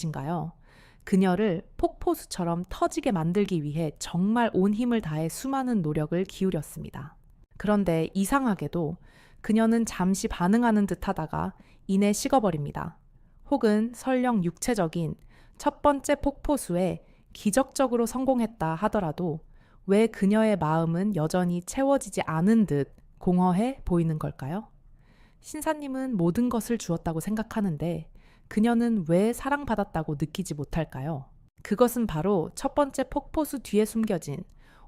무엇인가요? 그녀를 폭포수처럼 터지게 만들기 위해 정말 온 힘을 다해 수많은 노력을 기울였습니다. 그런데 이상하게도 그녀는 잠시 반응하는 듯 하다가 이내 식어버립니다. 혹은 설령 육체적인 첫 번째 폭포수에 기적적으로 성공했다 하더라도 왜 그녀의 마음은 여전히 채워지지 않은 듯 공허해 보이는 걸까요? 신사님은 모든 것을 주었다고 생각하는데 그녀는 왜 사랑받았다고 느끼지 못할까요? 그것은 바로 첫 번째 폭포수 뒤에 숨겨진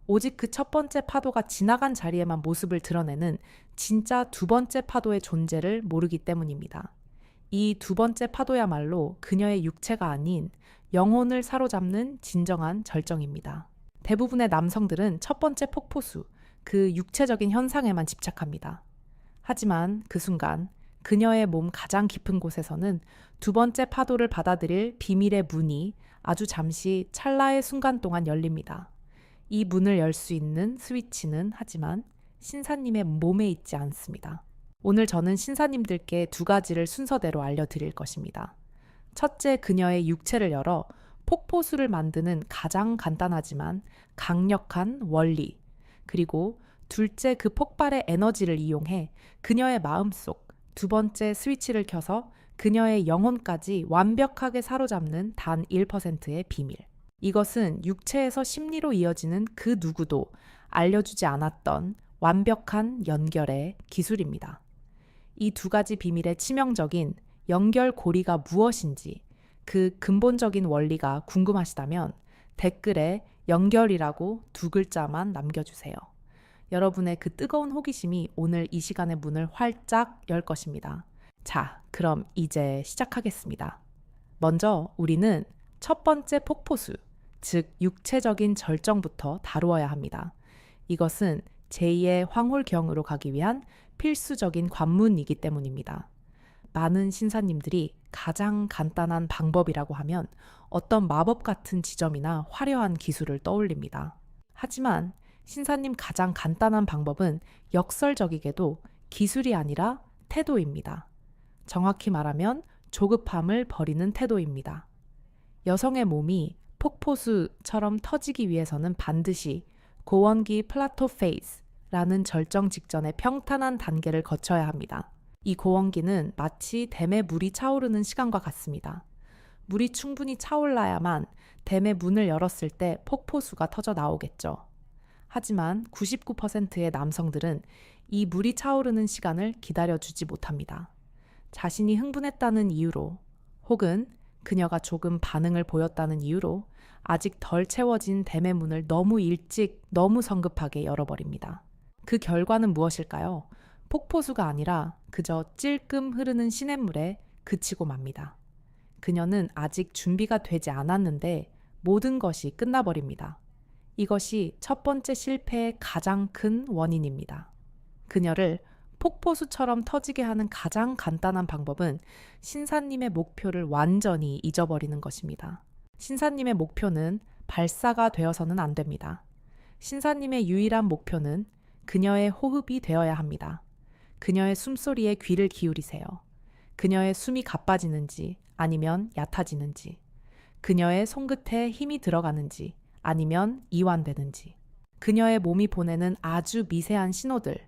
오직 그 첫 번째 파도가 지나간 자리에만 모습을 드러내는 진짜 두 번째 파도의 존재를 모르기 때문입니다. 이 두 번째 파도야말로 그녀의 육체가 아닌 영혼을 사로잡는 진정한 절정입니다. 대부분의 남성들은 첫 번째 폭포수, 그 육체적인 현상에만 집착합니다. 하지만 그 순간 그녀의 몸 가장 깊은 곳에서는 두 번째 파도를 받아들일 비밀의 문이 아주 잠시 찰나의 순간 동안 열립니다. 이 문을 열 수 있는 스위치는 하지만 신사님의 몸에 있지 않습니다. 오늘 저는 신사님들께 두 가지를 순서대로 알려드릴 것입니다. 첫째, 그녀의 육체를 열어 폭포수를 만드는 가장 간단하지만 강력한 원리, 그리고 둘째, 그 폭발의 에너지를 이용해 그녀의 마음속 두 번째 스위치를 켜서 그녀의 영혼까지 완벽하게 사로잡는 단 1%의 비밀. 이것은 육체에서 심리로 이어지는 그 누구도 알려주지 않았던 완벽한 연결의 기술입니다. 이 두 가지 비밀의 치명적인 연결고리가 무엇인지 그 근본적인 원리가 궁금하시다면 댓글에 연결이라고 두 글자만 남겨주세요. 여러분의 그 뜨거운 호기심이 오늘 이 시간의 문을 활짝 열 것입니다. 자, 그럼 이제 시작하겠습니다. 먼저 우리는 첫 번째 폭포수, 즉 육체적인 절정부터 다루어야 합니다. 이것은 제2의 황홀경으로 가기 위한 필수적인 관문이기 때문입니다. 많은 신사님들이 가장 간단한 방법이라고 하면 어떤 마법 같은 지점이나 화려한 기술을 떠올립니다. 하지만 신사님 가장 간단한 방법은 역설적이게도 기술이 아니라 태도입니다. 정확히 말하면 조급함을 버리는 태도입니다. 여성의 몸이 폭포수처럼 터지기 위해서는 반드시 고원기 플라토 페이스라는 절정 직전의 평탄한 단계를 거쳐야 합니다. 이 고원기는 마치 댐에 물이 차오르는 시간과 같습니다. 물이 충분히 차올라야만 댐의 문을 열었을 때 폭포수가 터져 나오겠죠. 하지만 99%의 남성들은 이 물이 차오르는 시간을 기다려주지 못합니다. 자신이 흥분했다는 이유로 혹은 그녀가 조금 반응을 보였다는 이유로 아직 덜 채워진 댐의 문을 너무 일찍, 너무 성급하게 열어버립니다. 그 결과는 무엇일까요? 폭포수가 아니라 그저 찔끔 흐르는 시냇물에 그치고 맙니다. 그녀는 아직 준비가 되지 않았는데 모든 것이 끝나버립니다. 이것이 첫 번째 실패의 가장 큰 원인입니다. 그녀를 폭포수처럼 터지게 하는 가장 간단한 방법은 신사님의 목표를 완전히 잊어버리는 것입니다. 신사님의 목표는 발사가 되어서는 안 됩니다. 신사님의 유일한 목표는 그녀의 호흡이 되어야 합니다. 그녀의 숨소리에 귀를 기울이세요. 그녀의 숨이 가빠지는지 아니면 얕아지는지, 그녀의 손끝에 힘이 들어가는지 아니면 이완되는지, 그녀의 몸이 보내는 아주 미세한 신호들,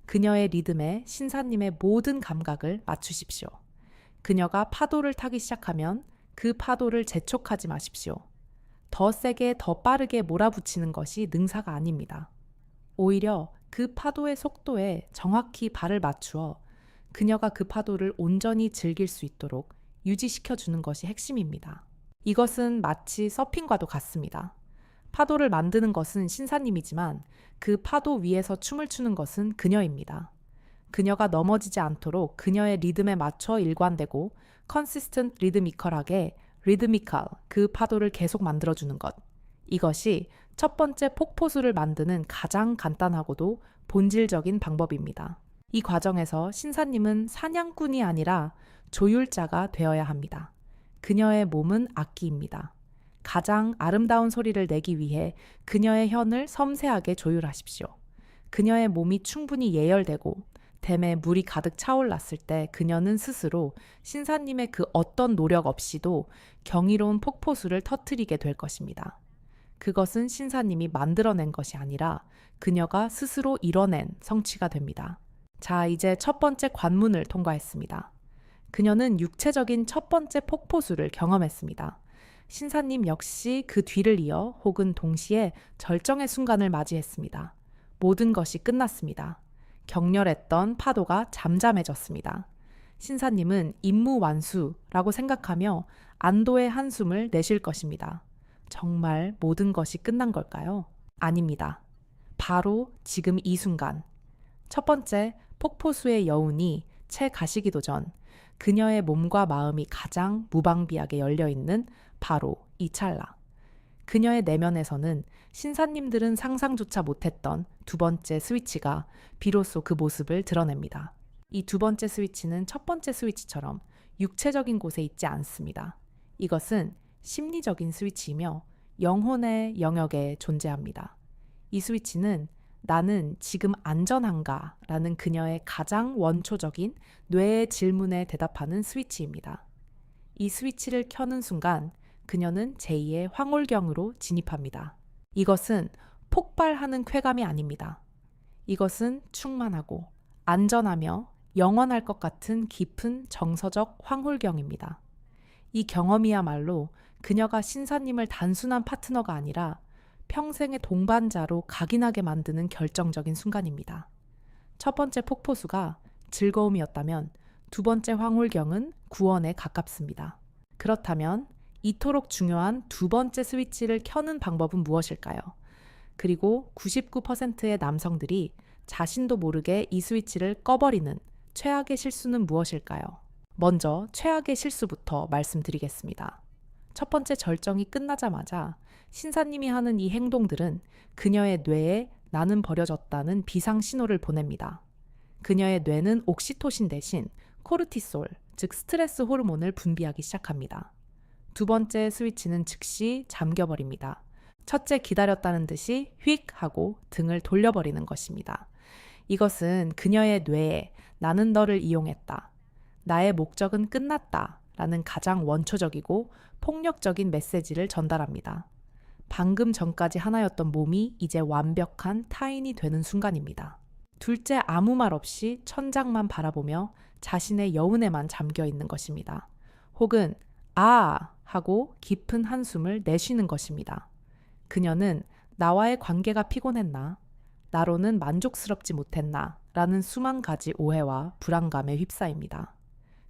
그녀의 리듬에 신사님의 모든 감각을 맞추십시오. 그녀가 파도를 타기 시작하면 그 파도를 재촉하지 마십시오. 더 세게, 더 빠르게 몰아붙이는 것이 능사가 아닙니다. 오히려 그 파도의 속도에 정확히 발을 맞추어 그녀가 그 파도를 온전히 즐길 수 있도록 유지시켜주는 것이 핵심입니다. 이것은 마치 서핑과도 같습니다. 파도를 만드는 것은 신사님이지만 그 파도 위에서 춤을 추는 것은 그녀입니다. 그녀가 넘어지지 않도록 그녀의 리듬에 맞춰 일관되고 컨시스턴트 리드미컬하게 그 파도를 계속 만들어주는 것. 이것이 첫 번째 폭포수를 만드는 가장 간단하고도 본질적인 방법입니다. 이 과정에서 신사님은 사냥꾼이 아니라 조율자가 되어야 합니다. 그녀의 몸은 악기입니다. 가장 아름다운 소리를 내기 위해 그녀의 현을 섬세하게 조율하십시오. 그녀의 몸이 충분히 예열되고 댐에 물이 가득 차올랐을 때 그녀는 스스로 신사님의 그 어떤 노력 없이도 경이로운 폭포수를 터뜨리게 될 것입니다. 그것은 신사님이 만들어낸 것이 아니라 그녀가 스스로 이뤄낸 성취가 됩니다. 자, 이제 첫 번째 관문을 통과했습니다. 그녀는 육체적인 첫 번째 폭포수를 경험했습니다. 신사님 역시 그 뒤를 이어 혹은 동시에 절정의 순간을 맞이했습니다. 모든 것이 끝났습니다. 격렬했던 파도가 잠잠해졌습니다. 신사님은 임무 완수라고 생각하며 안도의 한숨을 내쉴 것입니다. 정말 모든 것이 끝난 걸까요? 아닙니다. 바로 지금 이 순간. 첫 번째 폭포수의 여운이 채 가시기도 전 그녀의 몸과 마음이 가장 무방비하게 열려있는 바로 이 찰나. 그녀의 내면에서는 신사님들은 상상조차 못했던 두 번째 스위치가 비로소 그 모습을 드러냅니다. 이 두 번째 스위치는 첫 번째 스위치처럼 육체적인 곳에 있지 않습니다. 이것은 심리적인 스위치이며 영혼의 영역에 존재합니다. 이 스위치는 나는 지금 안전한가? 라는 그녀의 가장 원초적인 뇌의 질문에 대답하는 스위치입니다. 이 스위치를 켜는 순간 그녀는 제2의 황홀경으로 진입합니다. 이것은 폭발하는 쾌감이 아닙니다. 이것은 충만하고 안전하며 영원할 것 같은 깊은 정서적 황홀경입니다. 이 경험이야말로 그녀가 신사님을 단순한 파트너가 아니라 평생의 동반자로 각인하게 만드는 결정적인 순간입니다. 첫 번째 폭포수가 즐거움이었다면 두 번째 황홀경은 구원에 가깝습니다. 그렇다면 이토록 중요한 두 번째 스위치를 켜는 방법은 무엇일까요? 그리고 99%의 남성들이 자신도 모르게 이 스위치를 꺼버리는 최악의 실수는 무엇일까요? 먼저 최악의 실수부터 말씀드리겠습니다. 첫 번째 절정이 끝나자마자 신사님이 하는 이 행동들은 그녀의 뇌에 나는 버려졌다는 비상 신호를 보냅니다. 그녀의 뇌는 옥시토신 대신 코르티솔, 즉 스트레스 호르몬을 분비하기 시작합니다. 두 번째 스위치는 즉시 잠겨버립니다. 첫째 기다렸다는 듯이 휙 하고 등을 돌려버리는 것입니다. 이것은 그녀의 뇌에 나는 너를 이용했다. 나의 목적은 끝났다. 라는 가장 원초적이고 폭력적인 메시지를 전달합니다. 방금 전까지 하나였던 몸이 이제 완벽한 타인이 되는 순간입니다. 둘째 아무 말 없이 천장만 바라보며 자신의 여운에만 잠겨 있는 것입니다. 혹은 아! 하고 깊은 한숨을 내쉬는 것입니다. 그녀는 나와의 관계가 피곤했나? 나로는 만족스럽지 못했나? 라는 수만 가지 오해와 불안감에 휩싸입니다.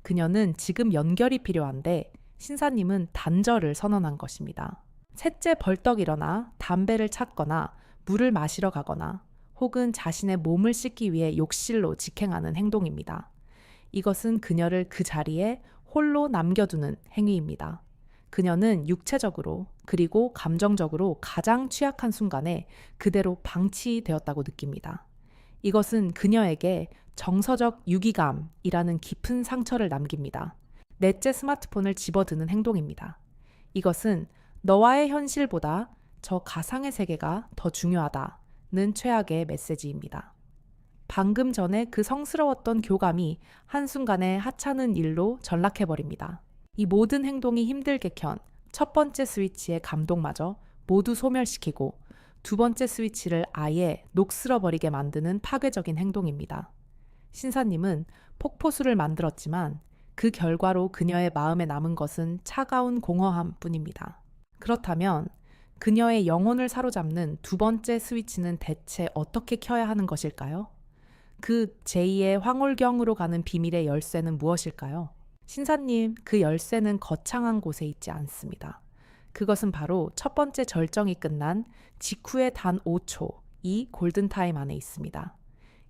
그녀는 지금 연결이 필요한데 신사님은 단절을 선언한 것입니다. 셋째 벌떡 일어나 담배를 찾거나 물을 마시러 가거나 혹은 자신의 몸을 씻기 위해 욕실로 직행하는 행동입니다. 이것은 그녀를 그 자리에 홀로 남겨두는 행위입니다. 그녀는 육체적으로 그리고 감정적으로 가장 취약한 순간에 그대로 방치되었다고 느낍니다. 이것은 그녀에게 정서적 유기감이라는 깊은 상처를 남깁니다. 넷째 스마트폰을 집어드는 행동입니다. 이것은 너와의 현실보다 저 가상의 세계가 더 중요하다는 최악의 메시지입니다. 방금 전에 그 성스러웠던 교감이 한순간에 하찮은 일로 전락해버립니다. 이 모든 행동이 힘들게 켠 첫 번째 스위치의 감동마저 모두 소멸시키고 두 번째 스위치를 아예 녹슬어버리게 만드는 파괴적인 행동입니다. 신사님은 폭포수를 만들었지만 그 결과로 그녀의 마음에 남은 것은 차가운 공허함 뿐입니다. 그렇다면 그녀의 영혼을 사로잡는 두 번째 스위치는 대체 어떻게 켜야 하는 것일까요? 그 제2의 황홀경으로 가는 비밀의 열쇠는 무엇일까요? 신사님, 그 열쇠는 거창한 곳에 있지 않습니다. 그것은 바로 첫 번째 절정이 끝난 직후의 단 5초, 이 골든타임 안에 있습니다.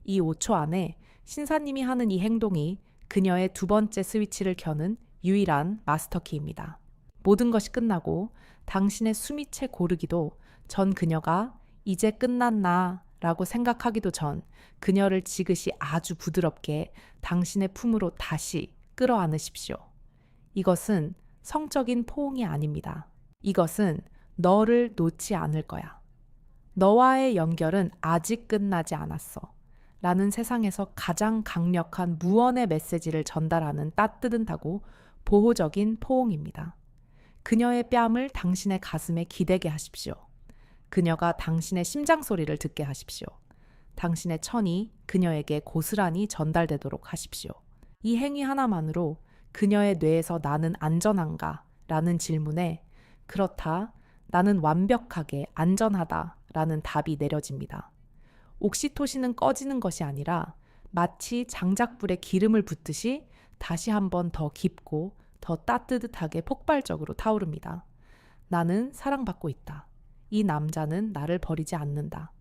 이 5초 안에 신사님이 하는 이 행동이 그녀의 두 번째 스위치를 켜는 유일한 마스터키입니다. 모든 것이 끝나고 당신의 숨이 채 고르기도 전 그녀가 이제 끝났나 라고 생각하기도 전 그녀를 지그시 아주 부드럽게 당신의 품으로 다시 끌어안으십시오. 이것은 성적인 포옹이 아닙니다. 이것은 너를 놓지 않을 거야. 너와의 연결은 아직 끝나지 않았어. 라는 세상에서 가장 강력한 무언의 메시지를 전달하는 따뜻하고 보호적인 포옹입니다. 그녀의 뺨을 당신의 가슴에 기대게 하십시오. 그녀가 당신의 심장 소리를 듣게 하십시오. 당신의 천이 그녀에게 고스란히 전달되도록 하십시오. 이 행위 하나만으로 그녀의 뇌에서 나는 안전한가? 라는 질문에 그렇다, 나는 완벽하게 안전하다 라는 답이 내려집니다. 옥시토신은 꺼지는 것이 아니라 마치 장작불에 기름을 붓듯이 다시 한번 더 깊고 더 따뜻하게 폭발적으로 타오릅니다. 나는 사랑받고 있다. 이 남자는 나를 버리지 않는다.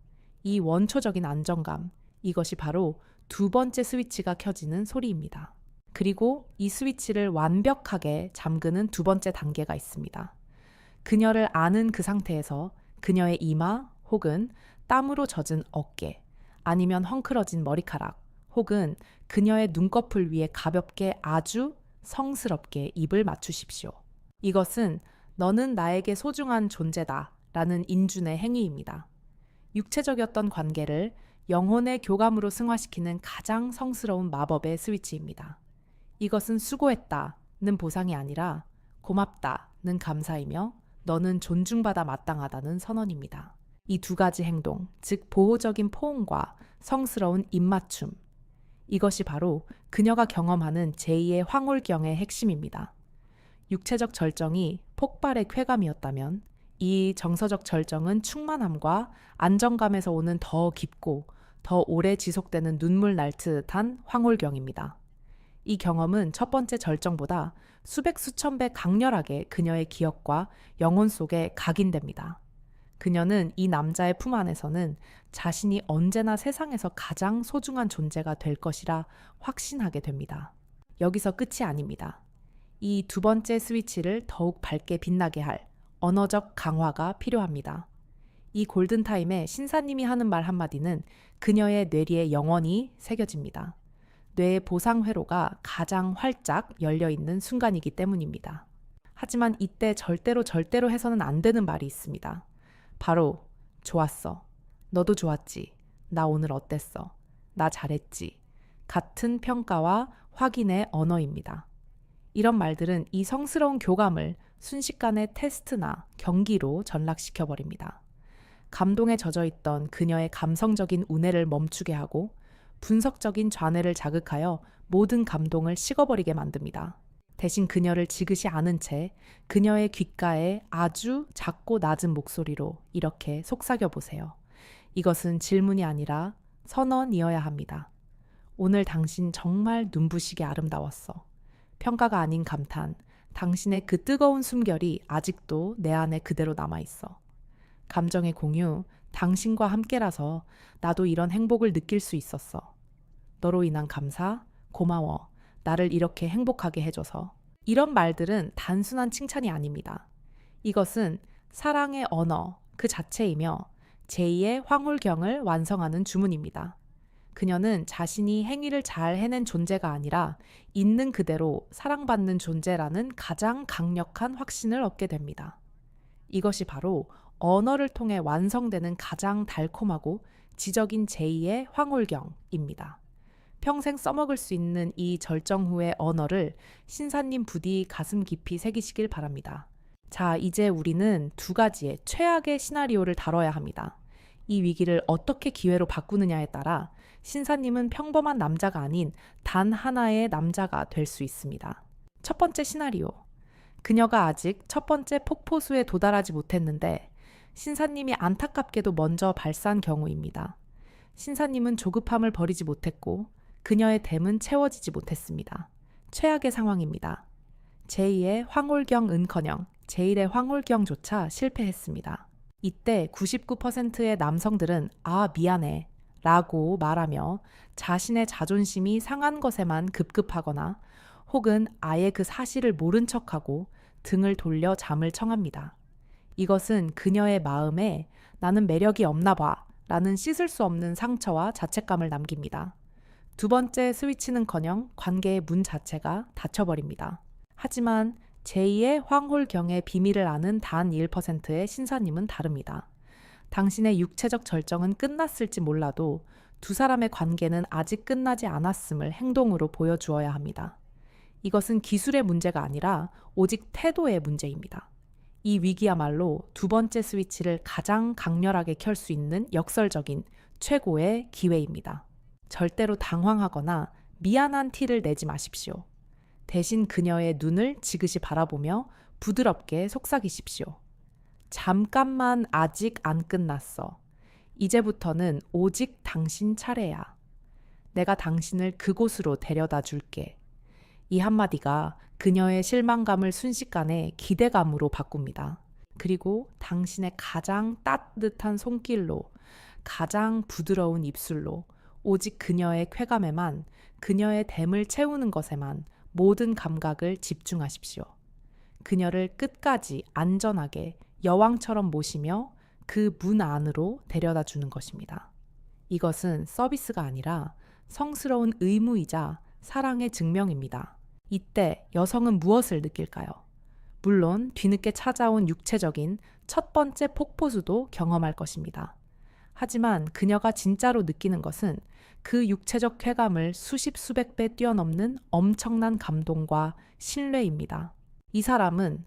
이 원초적인 안정감, 이것이 바로 두 번째 스위치가 켜지는 소리입니다. 그리고 이 스위치를 완벽하게 잠그는 두 번째 단계가 있습니다. 그녀를 아는 그 상태에서 그녀의 이마 혹은 땀으로 젖은 어깨, 아니면 헝클어진 머리카락, 혹은 그녀의 눈꺼풀 위에 가볍게 아주 성스럽게 입을 맞추십시오. 이것은 너는 나에게 소중한 존재다 라는 인준의 행위입니다. 육체적이었던 관계를 영혼의 교감으로 승화시키는 가장 성스러운 마법의 스위치입니다. 이것은 수고했다는 보상이 아니라 고맙다는 감사이며 너는 존중받아 마땅하다는 선언입니다. 이 두 가지 행동, 즉 보호적인 포옹과 성스러운 입맞춤, 이것이 바로 그녀가 경험하는 제2의 황홀경의 핵심입니다. 육체적 절정이 폭발의 쾌감이었다면 이 정서적 절정은 충만함과 안정감에서 오는 더 깊고 더 오래 지속되는 눈물 날 듯한 황홀경입니다. 이 경험은 첫 번째 절정보다 수백 수천 배 강렬하게 그녀의 기억과 영혼 속에 각인됩니다. 그녀는 이 남자의 품 안에서는 자신이 언제나 세상에서 가장 소중한 존재가 될 것이라 확신하게 됩니다. 여기서 끝이 아닙니다. 이 두 번째 스위치를 더욱 밝게 빛나게 할 언어적 강화가 필요합니다. 이 골든타임에 신사님이 하는 말 한마디는 그녀의 뇌리에 영원히 새겨집니다. 뇌의 보상 회로가 가장 활짝 열려있는 순간이기 때문입니다. 하지만 이때 절대로 해서는 안 되는 말이 있습니다. 바로 좋았어. 너도 좋았지. 나 오늘 어땠어. 나 잘했지. 같은 평가와 확인의 언어입니다. 이런 말들은 이 성스러운 교감을 순식간에 테스트나 경기로 전락시켜버립니다. 감동에 젖어있던 그녀의 감성적인 운해를 멈추게 하고 분석적인 좌뇌를 자극하여 모든 감동을 식어버리게 만듭니다. 대신 그녀를 지그시 아는 채 그녀의 귓가에 아주 작고 낮은 목소리로 이렇게 속삭여 보세요. 이것은 질문이 아니라 선언이어야 합니다. 오늘 당신 정말 눈부시게 아름다웠어. 평가가 아닌 감탄, 당신의 그 뜨거운 숨결이 아직도 내 안에 그대로 남아있어. 감정의 공유, 당신과 함께라서 나도 이런 행복을 느낄 수 있었어. 너로 인한 감사, 고마워. 나를 이렇게 행복하게 해줘서. 이런 말들은 단순한 칭찬이 아닙니다. 이것은 사랑의 언어 그 자체이며 제2의 황홀경을 완성하는 주문입니다. 그녀는 자신이 행위를 잘 해낸 존재가 아니라 있는 그대로 사랑받는 존재라는 가장 강력한 확신을 얻게 됩니다. 이것이 바로 언어를 통해 완성되는 가장 달콤하고 지적인 제2의 황홀경입니다. 평생 써먹을 수 있는 이 절정 후의 언어를 신사님 부디 가슴 깊이 새기시길 바랍니다. 자, 이제 우리는 두 가지의 최악의 시나리오를 다뤄야 합니다. 이 위기를 어떻게 기회로 바꾸느냐에 따라 신사님은 평범한 남자가 아닌 단 하나의 남자가 될 수 있습니다. 첫 번째 시나리오. 그녀가 아직 첫 번째 폭포수에 도달하지 못했는데 신사님이 안타깝게도 먼저 발사한 경우입니다. 신사님은 조급함을 버리지 못했고 그녀의 댐은 채워지지 못했습니다. 최악의 상황입니다. 제2의 황홀경은커녕 제1의 황홀경조차 실패했습니다. 이때 99%의 남성들은 아 미안해 라고 말하며 자신의 자존심이 상한 것에만 급급하거나 혹은 아예 그 사실을 모른 척하고 등을 돌려 잠을 청합니다. 이것은 그녀의 마음에 나는 매력이 없나 봐 라는 씻을 수 없는 상처와 자책감을 남깁니다. 두 번째 스위치는커녕 관계의 문 자체가 닫혀버립니다. 하지만 제2의 황홀경의 비밀을 아는 단 1%의 신사님은 다릅니다. 당신의 육체적 절정은 끝났을지 몰라도 두 사람의 관계는 아직 끝나지 않았음을 행동으로 보여주어야 합니다. 이것은 기술의 문제가 아니라 오직 태도의 문제입니다. 이 위기야말로 두 번째 스위치를 가장 강렬하게 켤 수 있는 역설적인 최고의 기회입니다. 절대로 당황하거나 미안한 티를 내지 마십시오. 대신 그녀의 눈을 지그시 바라보며 부드럽게 속삭이십시오. 잠깐만, 아직 안 끝났어. 이제부터는 오직 당신 차례야. 내가 당신을 그곳으로 데려다 줄게. 이 한마디가 그녀의 실망감을 순식간에 기대감으로 바꿉니다. 그리고 당신의 가장 따뜻한 손길로, 가장 부드러운 입술로, 오직 그녀의 쾌감에만, 그녀의 댐을 채우는 것에만 모든 감각을 집중하십시오. 그녀를 끝까지 안전하게 여왕처럼 모시며 그 문 안으로 데려다 주는 것입니다. 이것은 서비스가 아니라 성스러운 의무이자 사랑의 증명입니다. 이때 여성은 무엇을 느낄까요? 물론 뒤늦게 찾아온 육체적인 첫 번째 폭포수도 경험할 것입니다. 하지만 그녀가 진짜로 느끼는 것은 그 육체적 쾌감을 수십 수백 배 뛰어넘는 엄청난 감동과 신뢰입니다. 이 사람은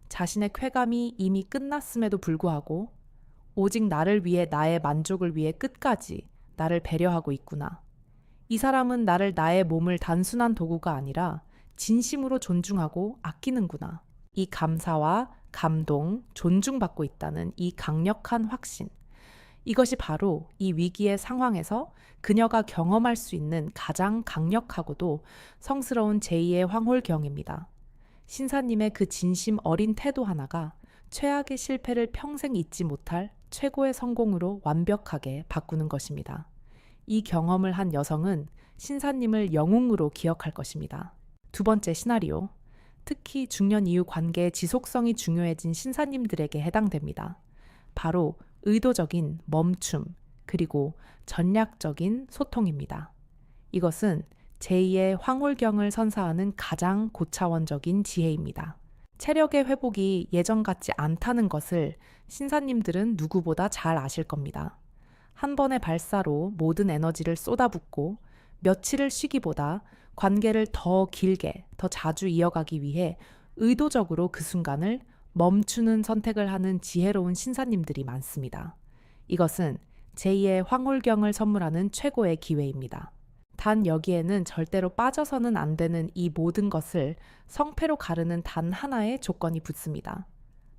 자신의 쾌감이 이미 끝났음에도 불구하고 오직 나를 위해, 나의 만족을 위해 끝까지 나를 배려하고 있구나. 이 사람은 나를, 나의 몸을 단순한 도구가 아니라 진심으로 존중하고 아끼는구나. 이 감사와 감동, 존중받고 있다는 이 강력한 확신. 이것이 바로 이 위기의 상황에서 그녀가 경험할 수 있는 가장 강력하고도 성스러운 제2의 황홀경입니다. 신사님의 그 진심 어린 태도 하나가 최악의 실패를 평생 잊지 못할 최고의 성공으로 완벽하게 바꾸는 것입니다. 이 경험을 한 여성은 신사님을 영웅으로 기억할 것입니다. 두 번째 시나리오, 특히 중년 이후 관계의 지속성이 중요해진 신사님들에게 해당됩니다. 바로 의도적인 멈춤, 그리고 전략적인 소통입니다. 이것은 제2의 황홀경을 선사하는 가장 고차원적인 지혜입니다. 체력의 회복이 예전 같지 않다는 것을 신사님들은 누구보다 잘 아실 겁니다. 한 번의 발사로 모든 에너지를 쏟아붓고 며칠을 쉬기보다 관계를 더 길게, 더 자주 이어가기 위해 의도적으로 그 순간을 멈추는 선택을 하는 지혜로운 신사님들이 많습니다. 이것은 제2의 황홀경을 선물하는 최고의 기회입니다. 단 여기에는 절대로 빠져서는 안 되는 이 모든 것을 성패로 가르는 단 하나의 조건이 붙습니다.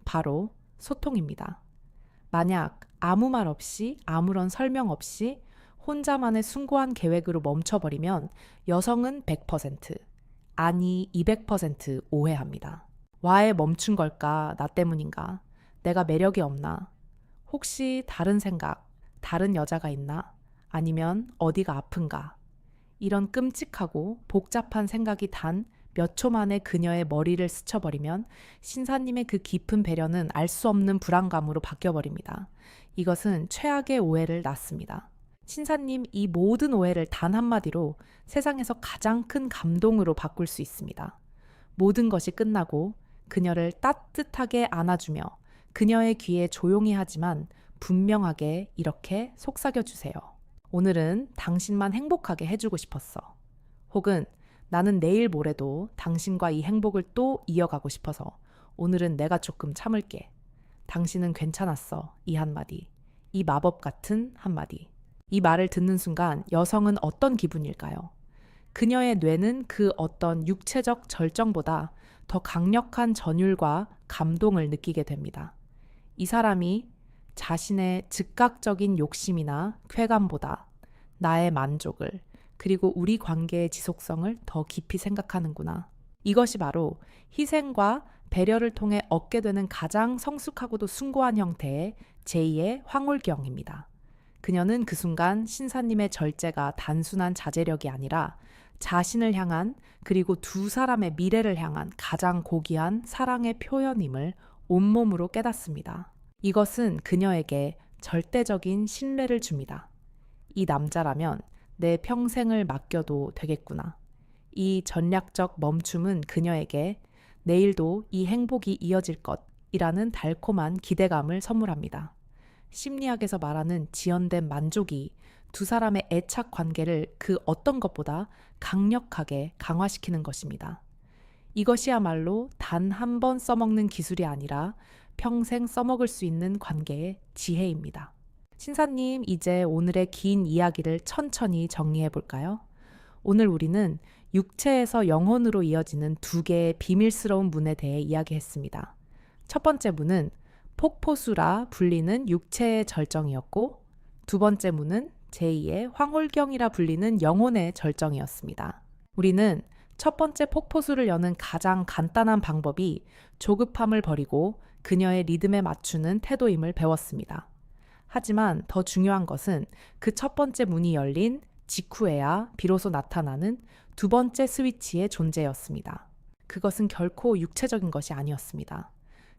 바로 소통입니다. 만약 아무 말 없이, 아무런 설명 없이 혼자만의 숭고한 계획으로 멈춰버리면 여성은 100%, 아니 200% 오해합니다. 왜 멈춘 걸까? 나 때문인가? 내가 매력이 없나? 혹시 다른 생각, 다른 여자가 있나? 아니면 어디가 아픈가? 이런 끔찍하고 복잡한 생각이 단 몇 초 만에 그녀의 머리를 스쳐버리면 신사님의 그 깊은 배려는 알 수 없는 불안감으로 바뀌어버립니다. 이것은 최악의 오해를 낳습니다. 신사님, 이 모든 오해를 단 한마디로 세상에서 가장 큰 감동으로 바꿀 수 있습니다. 모든 것이 끝나고 그녀를 따뜻하게 안아주며 그녀의 귀에 조용히 하지만 분명하게 이렇게 속삭여주세요. 오늘은 당신만 행복하게 해주고 싶었어. 혹은 나는 내일 모레도 당신과 이 행복을 또 이어가고 싶어서 오늘은 내가 조금 참을게. 당신은 괜찮았어. 이 한마디. 이 마법 같은 한마디. 이 말을 듣는 순간 여성은 어떤 기분일까요? 그녀의 뇌는 그 어떤 육체적 절정보다 더 강력한 전율과 감동을 느끼게 됩니다. 이 사람이 자신의 즉각적인 욕심이나 쾌감보다 나의 만족을, 그리고 우리 관계의 지속성을 더 깊이 생각하는구나. 이것이 바로 희생과 배려를 통해 얻게 되는 가장 성숙하고도 숭고한 형태의 제2의 황홀경입니다. 그녀는 그 순간 신사님의 절제가 단순한 자제력이 아니라 자신을 향한, 그리고 두 사람의 미래를 향한 가장 고귀한 사랑의 표현임을 온몸으로 깨닫습니다. 이것은 그녀에게 절대적인 신뢰를 줍니다. 이 남자라면 내 평생을 맡겨도 되겠구나. 이 전략적 멈춤은 그녀에게 내일도 이 행복이 이어질 것이라는 달콤한 기대감을 선물합니다. 심리학에서 말하는 지연된 만족이 두 사람의 애착 관계를 그 어떤 것보다 강력하게 강화시키는 것입니다. 이것이야말로 단 한 번 써먹는 기술이 아니라 평생 써먹을 수 있는 관계의 지혜입니다. 신사님, 이제 오늘의 긴 이야기를 천천히 정리해 볼까요? 오늘 우리는 육체에서 영혼으로 이어지는 두 개의 비밀스러운 문에 대해 이야기했습니다. 첫 번째 문은 폭포수라 불리는 육체의 절정이었고, 두 번째 문은 제2의 황홀경이라 불리는 영혼의 절정이었습니다. 우리는 첫 번째 폭포수를 여는 가장 간단한 방법이 조급함을 버리고 그녀의 리듬에 맞추는 태도임을 배웠습니다. 하지만 더 중요한 것은 그 첫 번째 문이 열린 직후에야 비로소 나타나는 두 번째 스위치의 존재였습니다. 그것은 결코 육체적인 것이 아니었습니다.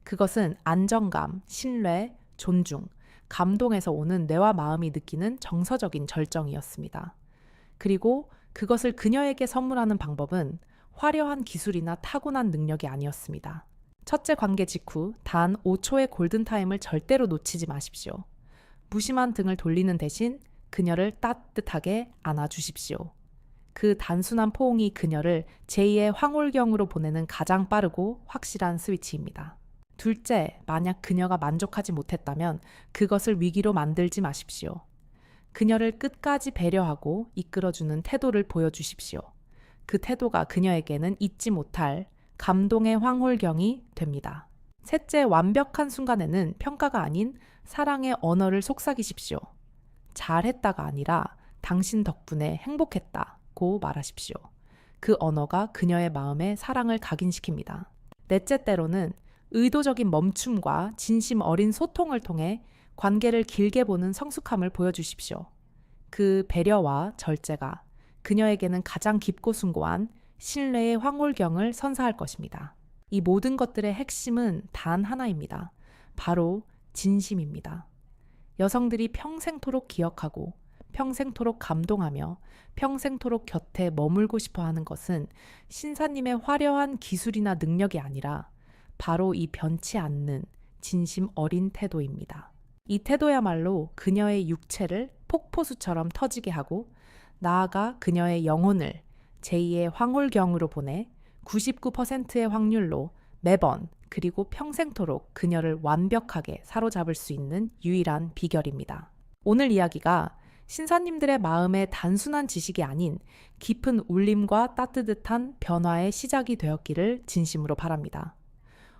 그것은 안정감, 신뢰, 존중, 감동에서 오는 뇌와 마음이 느끼는 정서적인 절정이었습니다. 그리고 그것을 그녀에게 선물하는 방법은 화려한 기술이나 타고난 능력이 아니었습니다. 첫째 관계 직후 단 5초의 골든타임을 절대로 놓치지 마십시오. 무심한 등을 돌리는 대신 그녀를 따뜻하게 안아주십시오. 그 단순한 포옹이 그녀를 제2의 황홀경으로 보내는 가장 빠르고 확실한 스위치입니다. 둘째, 만약 그녀가 만족하지 못했다면 그것을 위기로 만들지 마십시오. 그녀를 끝까지 배려하고 이끌어주는 태도를 보여주십시오. 그 태도가 그녀에게는 잊지 못할 감동의 황홀경이 됩니다. 셋째, 완벽한 순간에는 평가가 아닌 사랑의 언어를 속삭이십시오. 잘했다가 아니라 당신 덕분에 행복했다고 말하십시오. 그 언어가 그녀의 마음에 사랑을 각인시킵니다. 넷째, 때로는 의도적인 멈춤과 진심 어린 소통을 통해 관계를 길게 보는 성숙함을 보여주십시오. 그 배려와 절제가 그녀에게는 가장 깊고 숭고한 신뢰의 황홀경을 선사할 것입니다. 이 모든 것들의 핵심은 단 하나입니다. 바로 진심입니다. 여성들이 평생토록 기억하고 평생토록 감동하며 평생토록 곁에 머물고 싶어 하는 것은 신사님의 화려한 기술이나 능력이 아니라 바로 이 변치 않는 진심 어린 태도입니다. 이 태도야말로 그녀의 육체를 폭포수처럼 터지게 하고 나아가 그녀의 영혼을 제2의 황홀경으로 보내 99%의 확률로 매번 그리고 평생토록 그녀를 완벽하게 사로잡을 수 있는 유일한 비결입니다. 오늘 이야기가 신사님들의 마음의 단순한 지식이 아닌 깊은 울림과 따뜻한 변화의 시작이 되었기를 진심으로 바랍니다.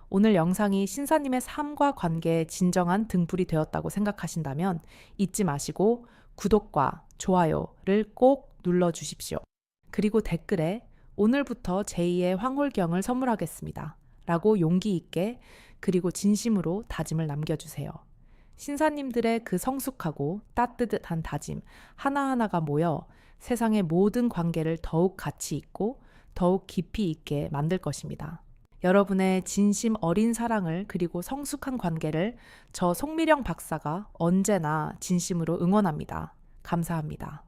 오늘 영상이 신사님의 삶과 관계에 진정한 등불이 되었다고 생각하신다면 잊지 마시고 구독과 좋아요를 꼭 눌러주십시오. 그리고 댓글에 오늘부터 제2의 황홀경을 선물하겠습니다 라고 용기 있게 그리고 진심으로 다짐을 남겨주세요. 신사님들의 그 성숙하고 따뜻한 다짐 하나하나가 모여 세상의 모든 관계를 더욱 가치 있고 더욱 깊이 있게 만들 것입니다. 여러분의 진심 어린 사랑을 그리고 성숙한 관계를 저 송미령 박사가 언제나 진심으로 응원합니다. 감사합니다.